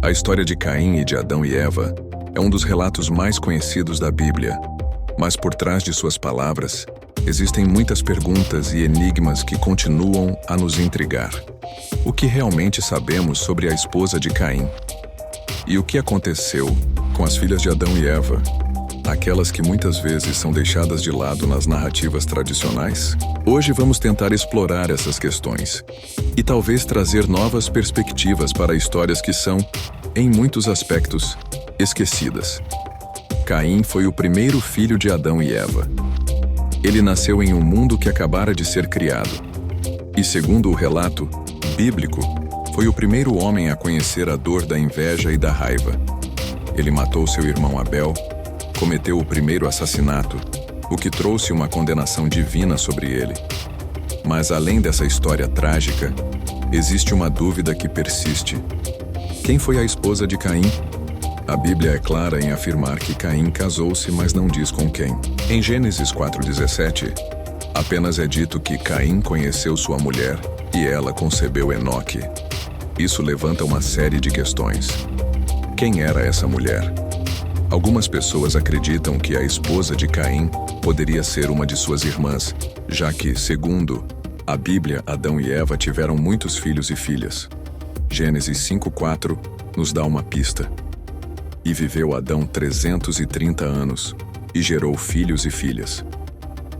A história de Caim e de Adão e Eva é um dos relatos mais conhecidos da Bíblia, mas por trás de suas palavras, existem muitas perguntas e enigmas que continuam a nos intrigar. O que realmente sabemos sobre a esposa de Caim? E o que aconteceu com as filhas de Adão e Eva, aquelas que muitas vezes são deixadas de lado nas narrativas tradicionais? Hoje vamos tentar explorar essas questões e talvez trazer novas perspectivas para histórias que são, em muitos aspectos, esquecidas. Caim foi o primeiro filho de Adão e Eva. Ele nasceu em um mundo que acabara de ser criado. E segundo o relato bíblico, foi o primeiro homem a conhecer a dor da inveja e da raiva. Ele matou seu irmão Abel, cometeu o primeiro assassinato, o que trouxe uma condenação divina sobre ele. Mas além dessa história trágica, existe uma dúvida que persiste. Quem foi a esposa de Caim? A Bíblia é clara em afirmar que Caim casou-se, mas não diz com quem. Em Gênesis 4:17, apenas é dito que Caim conheceu sua mulher e ela concebeu Enoque. Isso levanta uma série de questões. Quem era essa mulher? Algumas pessoas acreditam que a esposa de Caim poderia ser uma de suas irmãs, já que, segundo a Bíblia, Adão e Eva tiveram muitos filhos e filhas. Gênesis 5:4 nos dá uma pista. E viveu Adão 330 anos, e gerou filhos e filhas.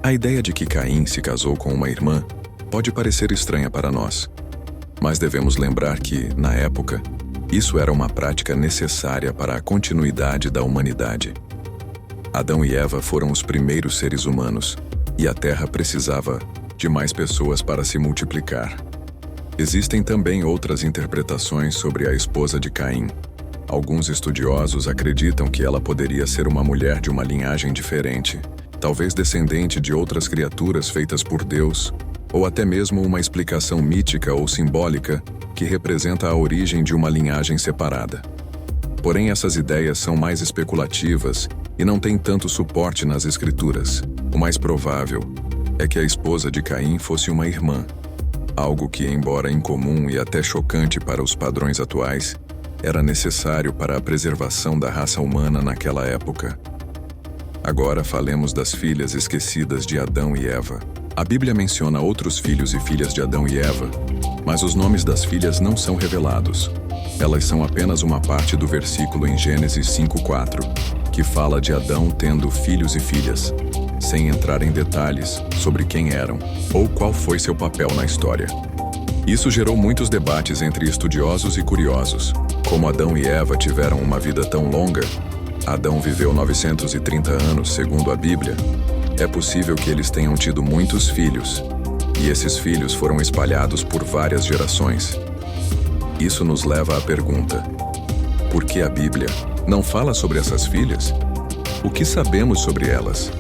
A ideia de que Caim se casou com uma irmã pode parecer estranha para nós, mas devemos lembrar que, na época, isso era uma prática necessária para a continuidade da humanidade. Adão e Eva foram os primeiros seres humanos, e a Terra precisava de mais pessoas para se multiplicar. Existem também outras interpretações sobre a esposa de Caim. Alguns estudiosos acreditam que ela poderia ser uma mulher de uma linhagem diferente, talvez descendente de outras criaturas feitas por Deus, ou até mesmo uma explicação mítica ou simbólica que representa a origem de uma linhagem separada. Porém, essas ideias são mais especulativas e não têm tanto suporte nas Escrituras. O mais provável é que a esposa de Caim fosse uma irmã, algo que, embora incomum e até chocante para os padrões atuais, era necessário para a preservação da raça humana naquela época. Agora falemos das filhas esquecidas de Adão e Eva. A Bíblia menciona outros filhos e filhas de Adão e Eva, mas os nomes das filhas não são revelados. Elas são apenas uma parte do versículo em Gênesis 5:4, que fala de Adão tendo filhos e filhas, sem entrar em detalhes sobre quem eram ou qual foi seu papel na história. Isso gerou muitos debates entre estudiosos e curiosos. Como Adão e Eva tiveram uma vida tão longa, Adão viveu 930 anos, segundo a Bíblia, é possível que eles tenham tido muitos filhos, e esses filhos foram espalhados por várias gerações. Isso nos leva à pergunta: por que a Bíblia não fala sobre essas filhas? O que sabemos sobre elas?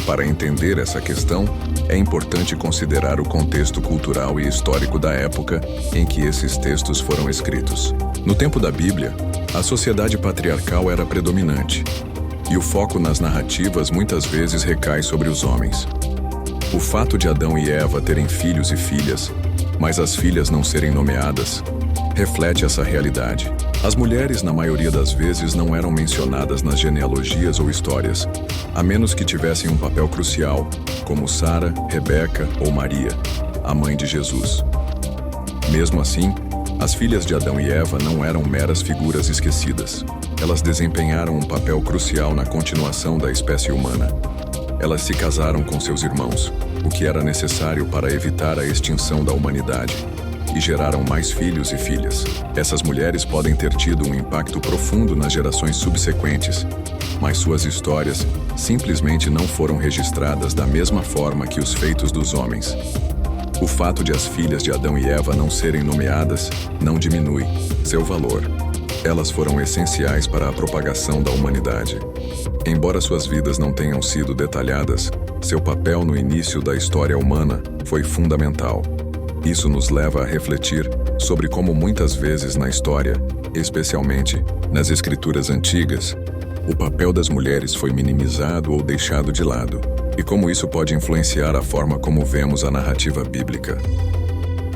Para entender essa questão, é importante considerar o contexto cultural e histórico da época em que esses textos foram escritos. No tempo da Bíblia, a sociedade patriarcal era predominante, e o foco nas narrativas muitas vezes recai sobre os homens. O fato de Adão e Eva terem filhos e filhas, mas as filhas não serem nomeadas, reflete essa realidade. As mulheres, na maioria das vezes, não eram mencionadas nas genealogias ou histórias, a menos que tivessem um papel crucial, como Sara, Rebeca ou Maria, a mãe de Jesus. Mesmo assim, as filhas de Adão e Eva não eram meras figuras esquecidas. Elas desempenharam um papel crucial na continuação da espécie humana. Elas se casaram com seus irmãos, o que era necessário para evitar a extinção da humanidade, e geraram mais filhos e filhas. Essas mulheres podem ter tido um impacto profundo nas gerações subsequentes, mas suas histórias simplesmente não foram registradas da mesma forma que os feitos dos homens. O fato de as filhas de Adão e Eva não serem nomeadas não diminui seu valor. Elas foram essenciais para a propagação da humanidade. Embora suas vidas não tenham sido detalhadas, seu papel no início da história humana foi fundamental. Isso nos leva a refletir sobre como muitas vezes na história, especialmente nas escrituras antigas, o papel das mulheres foi minimizado ou deixado de lado, e como isso pode influenciar a forma como vemos a narrativa bíblica.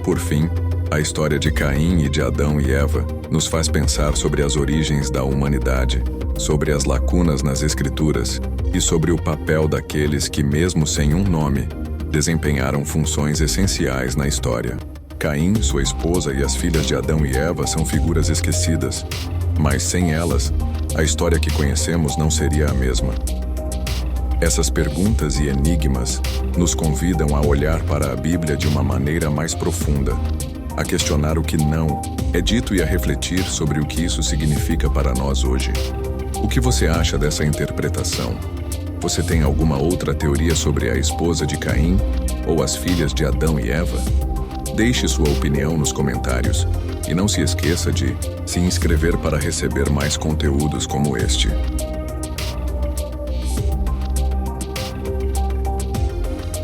Por fim, A história de Caim e de Adão e Eva nos faz pensar sobre as origens da humanidade, sobre as lacunas nas Escrituras e sobre o papel daqueles que, mesmo sem um nome, desempenharam funções essenciais na história. Caim, sua esposa e as filhas de Adão e Eva são figuras esquecidas, mas sem elas, a história que conhecemos não seria a mesma. Essas perguntas e enigmas nos convidam a olhar para a Bíblia de uma maneira mais profunda, a questionar o que não é dito e a refletir sobre o que isso significa para nós hoje. O que você acha dessa interpretação? Você tem alguma outra teoria sobre a esposa de Caim ou as filhas de Adão e Eva? Deixe sua opinião nos comentários e não se esqueça de se inscrever para receber mais conteúdos como este.